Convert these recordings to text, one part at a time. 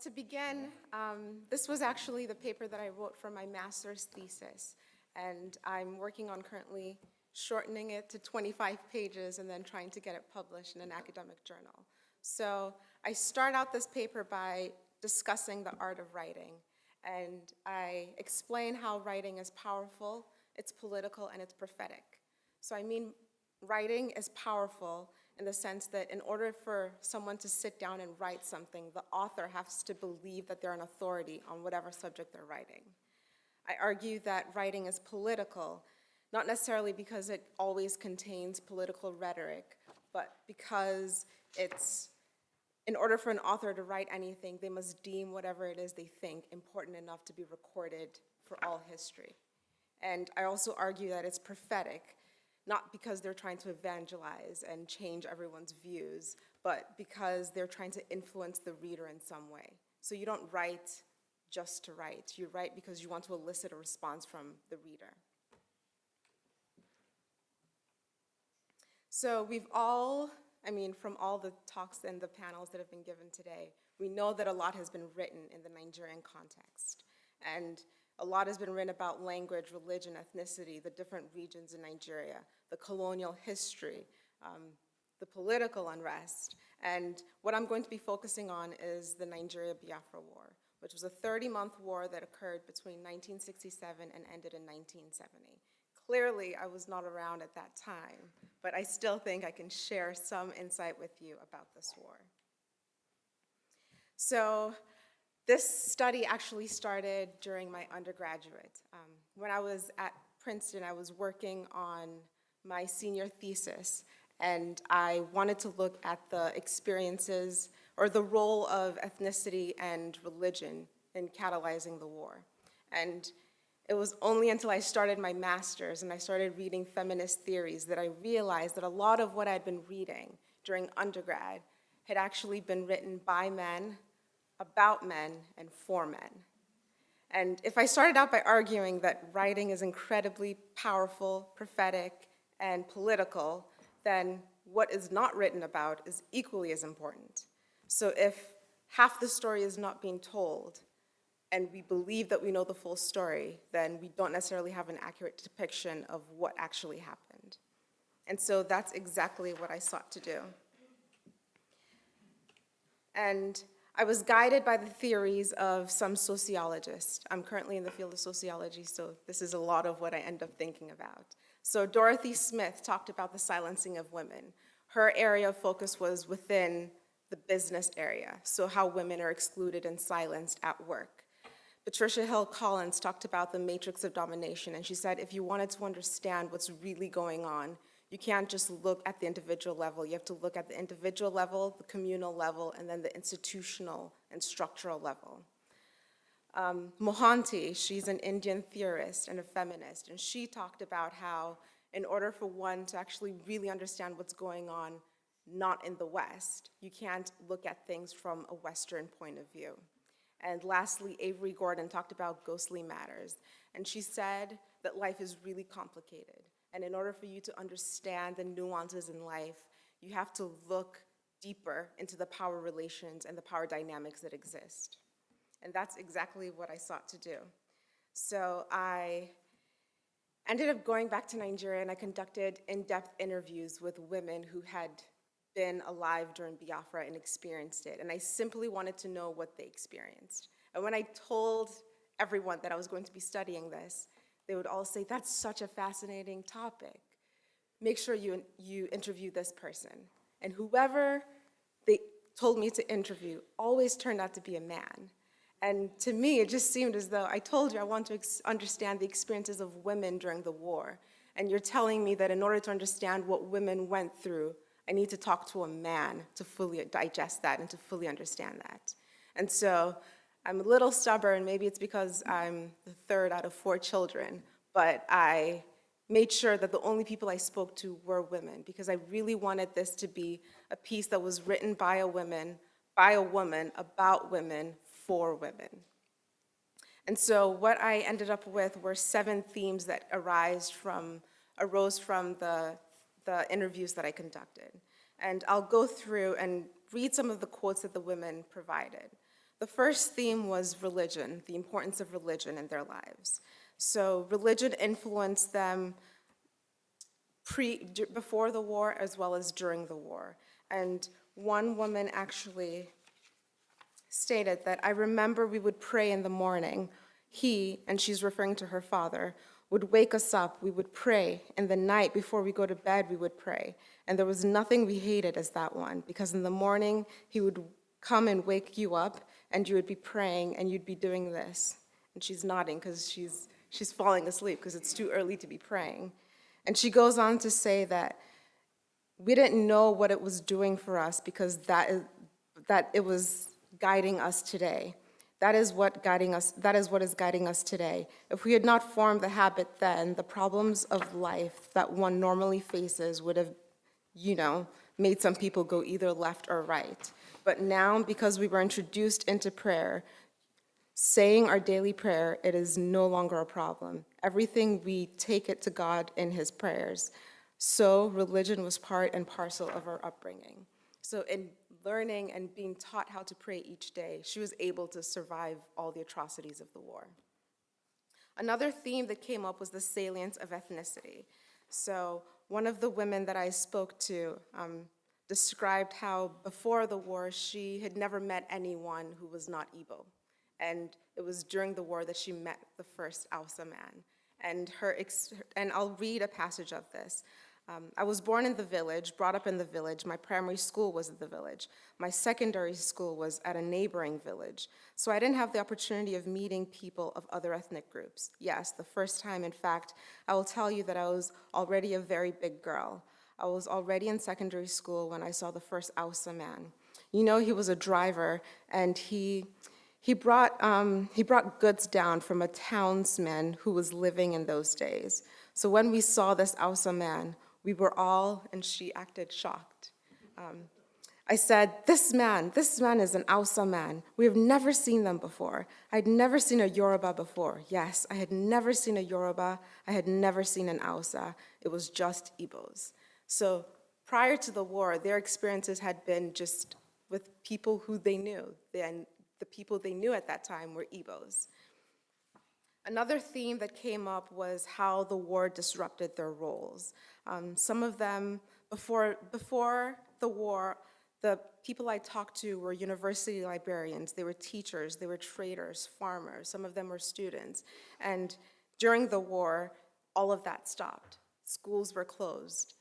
to begin, this was actually the paper that I wrote for my master's thesis, and I'm working on currently shortening it to 25 pages and then trying to get it published in an academic journal. So I start out this paper by discussing the art of writing, and I explain how writing is powerful, it's political, and it's prophetic. So I mean, writing is powerful in the sense that in order for someone to sit down and write something, the author has to believe that they're an authority on whatever subject they're writing. I argue that writing is political, not necessarily because it always contains political rhetoric, but because in order for an author to write anything, they must deem whatever it is they think important enough to be recorded for all history. And I also argue that it's prophetic, not because they're trying to evangelize and change everyone's views, but because they're trying to influence the reader in some way. So you don't write just to write. You write because you want to elicit a response from the reader. So from all the talks and the panels that have been given today, we know that a lot has been written in the Nigerian context. And a lot has been written about language, religion, ethnicity, the different regions in Nigeria, the colonial history, the political unrest. And what I'm going to be focusing on is the Nigeria-Biafra War, which was a 30-month war that occurred between 1967 and ended in 1970. Clearly, I was not around at that time, but I still think I can share some insight with you about this war. So this study actually started during my undergraduate. When I was at Princeton, I was working on my senior thesis, and I wanted to look at the experiences or the role of ethnicity and religion in catalyzing the war. And it was only until I started my master's and I started reading feminist theories that I realized that a lot of what I'd been reading during undergrad had actually been written by men, about men, and for men. And if I started out by arguing that writing is incredibly powerful, prophetic, and political, then what is not written about is equally as important. So if half the story is not being told, and we believe that we know the full story, then we don't necessarily have an accurate depiction of what actually happened. And so that's exactly what I sought to do. And I was guided by the theories of some sociologists. I'm currently in the field of sociology, so this is a lot of what I end up thinking about. So Dorothy Smith talked about the silencing of women. Her area of focus was within the business area, so how women are excluded and silenced at work. Patricia Hill Collins talked about the matrix of domination, and she said if you wanted to understand what's really going on, you can't just look at the individual level. You have to look at the individual level, the communal level, and then the institutional and structural level. Mohanty, she's an Indian theorist and a feminist, and she talked about how in order for one to actually really understand what's going on, not in the West, you can't look at things from a Western point of view. And lastly, Avery Gordon talked about ghostly matters. And she said that life is really complicated. And in order for you to understand the nuances in life, you have to look deeper into the power relations and the power dynamics that exist. And that's exactly what I sought to do. So I ended up going back to Nigeria, and I conducted in-depth interviews with women who had been alive during Biafra and experienced it. And I simply wanted to know what they experienced. And when I told everyone that I was going to be studying this, they would all say, that's such a fascinating topic. Make sure you interview this person. And whoever they told me to interview always turned out to be a man. And to me, it just seemed as though I told you I want to understand the experiences of women during the war. And you're telling me that in order to understand what women went through, I need to talk to a man to fully digest that and to fully understand that. And so I'm a little stubborn. Maybe it's because I'm the third out of 4 children, but I made sure that the only people I spoke to were women because I really wanted this to be a piece that was written by a woman, about women, for women. And so what I ended up with were 7 themes that arose from the interviews that I conducted. And I'll go through and read some of the quotes that the women provided. The first theme was religion, the importance of religion in their lives. So religion influenced them before the war as well as during the war. And one woman actually stated that, "I remember we would pray in the morning. He," and she's referring to her father, "would wake us up, we would pray. In the night before we go to bed, we would pray. And there was nothing we hated as that one, because in the morning he would come and wake you up and you would be praying and you'd be doing this." And she's nodding because she's falling asleep because it's too early to be praying. And she goes on to say that we didn't know what it was doing for us because that it was guiding us today. That is what is guiding us today. If we had not formed the habit then, the problems of life that one normally faces would have, made some people go either left or right. But now, because we were introduced into prayer, saying our daily prayer, it is no longer a problem. Everything, we take it to God in his prayers. So religion was part and parcel of our upbringing. So in learning and being taught how to pray each day, she was able to survive all the atrocities of the war. Another theme that came up was the salience of ethnicity. So one of the women that I spoke to described how before the war she had never met anyone who was not Igbo. And it was during the war that she met the first Hausa man. And I'll read a passage of this. "I was born in the village, brought up in the village. My primary school was in the village. My secondary school was at a neighboring village. So I didn't have the opportunity of meeting people of other ethnic groups. Yes, the first time, in fact, I will tell you that I was already a very big girl. I was already in secondary school when I saw the first Hausa man. He was a driver, and he brought goods down from a townsman who was living in those days. So when we saw this Hausa man, we were all," and she acted shocked. "I said, this man is an Hausa man. We have never seen them before. I'd never seen a Yoruba before. Yes, I had never seen a Yoruba. I had never seen an Hausa. It was just Igbos." So prior to the war, their experiences had been just with people who they knew. And the people they knew at that time were Igbos. Another theme that came up was how the war disrupted their roles. Some of them, before the war, the people I talked to were university librarians, they were teachers, they were traders, farmers, some of them were students. And during the war, all of that stopped. Schools were closed,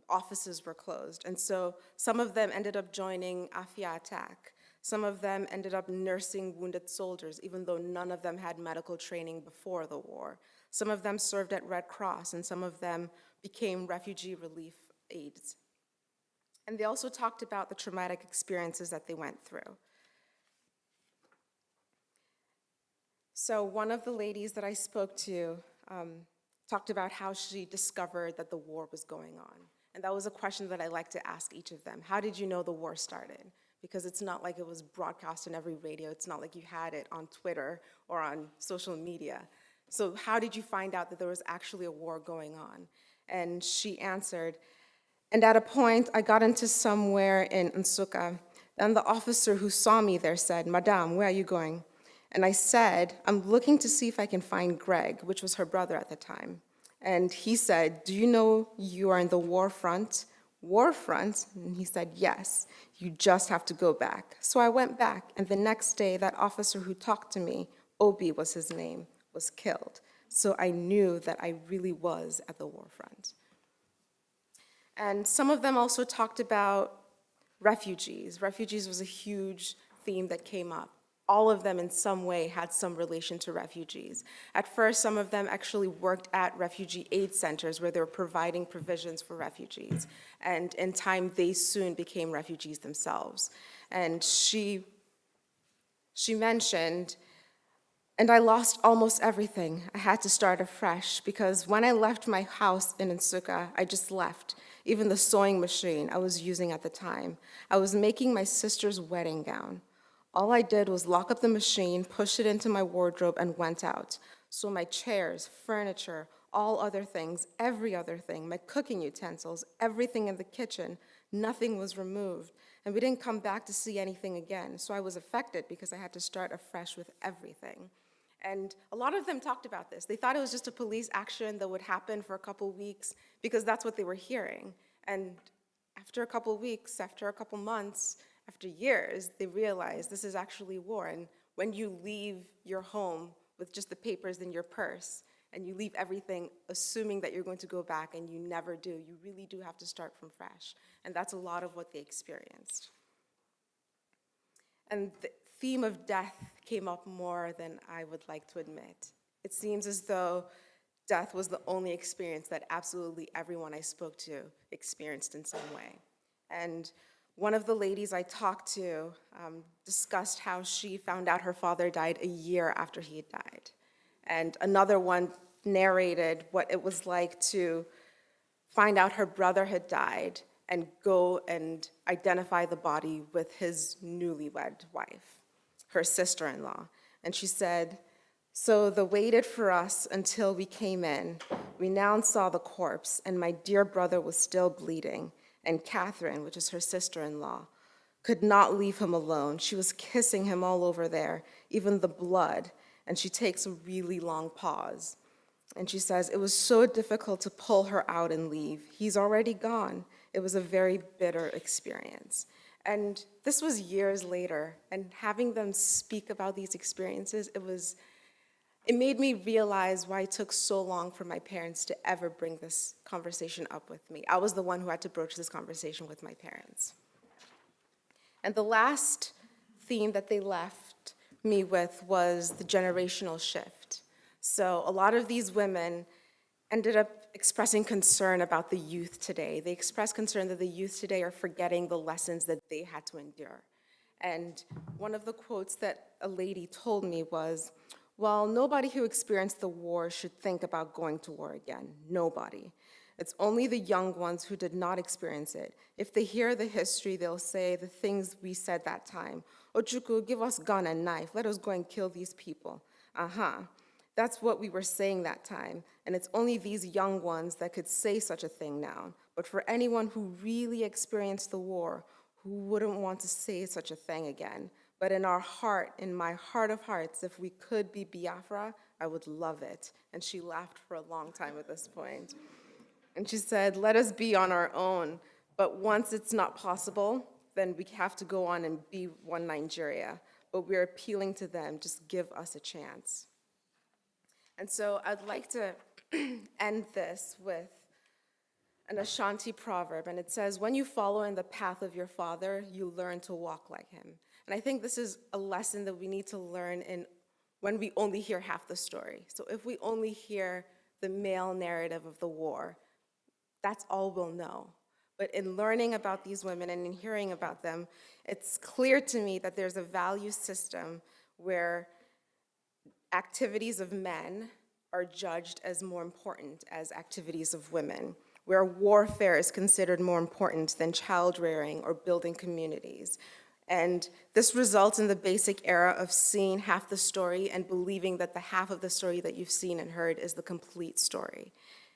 offices were closed. And so some of them ended up joining Afia Attack. Some of them ended up nursing wounded soldiers, even though none of them had medical training before the war. Some of them served at Red Cross, and some of them became refugee relief aides. And they also talked about the traumatic experiences that they went through. So one of the ladies that I spoke to talked about how she discovered that the war was going on. And that was a question that I like to ask each of them. How did you know the war started? Because it's not like it was broadcast on every radio. It's not like you had it on Twitter or on social media. So how did you find out that there was actually a war going on? And she answered, "And at a point, I got into somewhere in Nsukka, and the officer who saw me there said, 'Madame, where are you going?' And I said, 'I'm looking to see if I can find Greg,' which was her brother at the time. And he said, 'Do you know you are in the war front?' 'War front?' And he said, 'Yes, you just have to go back.' So I went back, and the next day, that officer who talked to me, Obi was his name, was killed. So I knew that I really was at the war front." And some of them also talked about refugees. Refugees was a huge theme that came up. All of them in some way had some relation to refugees. At first, some of them actually worked at refugee aid centers where they were providing provisions for refugees. And in time, they soon became refugees themselves. And she mentioned, "And I lost almost everything. I had to start afresh because when I left my house in Nsukka, I just left. Even the sewing machine I was using at the time. I was making my sister's wedding gown. All I did was lock up the machine, push it into my wardrobe, and went out. So my chairs, furniture, all other things, every other thing, my cooking utensils, everything in the kitchen, nothing was removed. And we didn't come back to see anything again. So I was affected because I had to start afresh with everything. And a lot of them talked about this. They thought it was just a police action that would happen for a couple weeks because that's what they were hearing. And after a couple weeks, after a couple months, after years, they realized this is actually war. And when you leave your home with just the papers in your purse, and you leave everything assuming that you're going to go back and you never do, you really do have to start from fresh. And that's a lot of what they experienced. And the theme of death came up more than I would like to admit. It seems as though death was the only experience that absolutely everyone I spoke to experienced in some way. And one of the ladies I talked to discussed how she found out her father died a year after he had died. And another one narrated what it was like to find out her brother had died and go and identify the body with his newlywed wife, her sister-in-law. And she said, "So they waited for us until we came in. We now saw the corpse, and my dear brother was still bleeding. And Catherine, which is her sister-in-law, could not leave him alone. She was kissing him all over there, even the blood." And she takes a really long pause. And she says, "It was so difficult to pull her out and leave. He's already gone." It was a very bitter experience. And this was years later. And having them speak about these experiences, it made me realize why it took so long for my parents to ever bring this conversation up with me. I was the one who had to broach this conversation with my parents. And the last theme that they left me with was the generational shift. So a lot of these women ended up expressing concern about the youth today. They expressed concern that the youth today are forgetting the lessons that they had to endure. And one of the quotes that a lady told me was, "Well, nobody who experienced the war should think about going to war again. Nobody. It's only the young ones who did not experience it. If they hear the history, they'll say the things we said that time. Ochuku, give us gun and knife. Let us go and kill these people. That's what we were saying that time. And it's only these young ones that could say such a thing now. But for anyone who really experienced the war, who wouldn't want to say such a thing again? But in our heart, in my heart of hearts, if we could be Biafra, I would love it." And she laughed for a long time at this point. And she said, "Let us be on our own. But once it's not possible, then we have to go on and be one Nigeria. But we're appealing to them, just give us a chance." And so I'd like to end this with an Ashanti proverb, and it says, "When you follow in the path of your father, you learn to walk like him." And I think this is a lesson that we need to learn when we only hear half the story. So if we only hear the male narrative of the war, that's all we'll know. But in learning about these women and in hearing about them, it's clear to me that there's a value system where activities of men are judged as more important as activities of women, where warfare is considered more important than child rearing or building communities. And this results in the basic error of seeing half the story and believing that the half of the story that you've seen and heard is the complete story.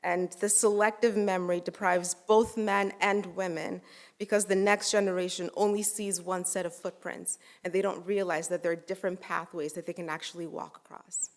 And the selective memory deprives both men and women because the next generation only sees one set of footprints and they don't realize that there are different pathways that they can actually walk across.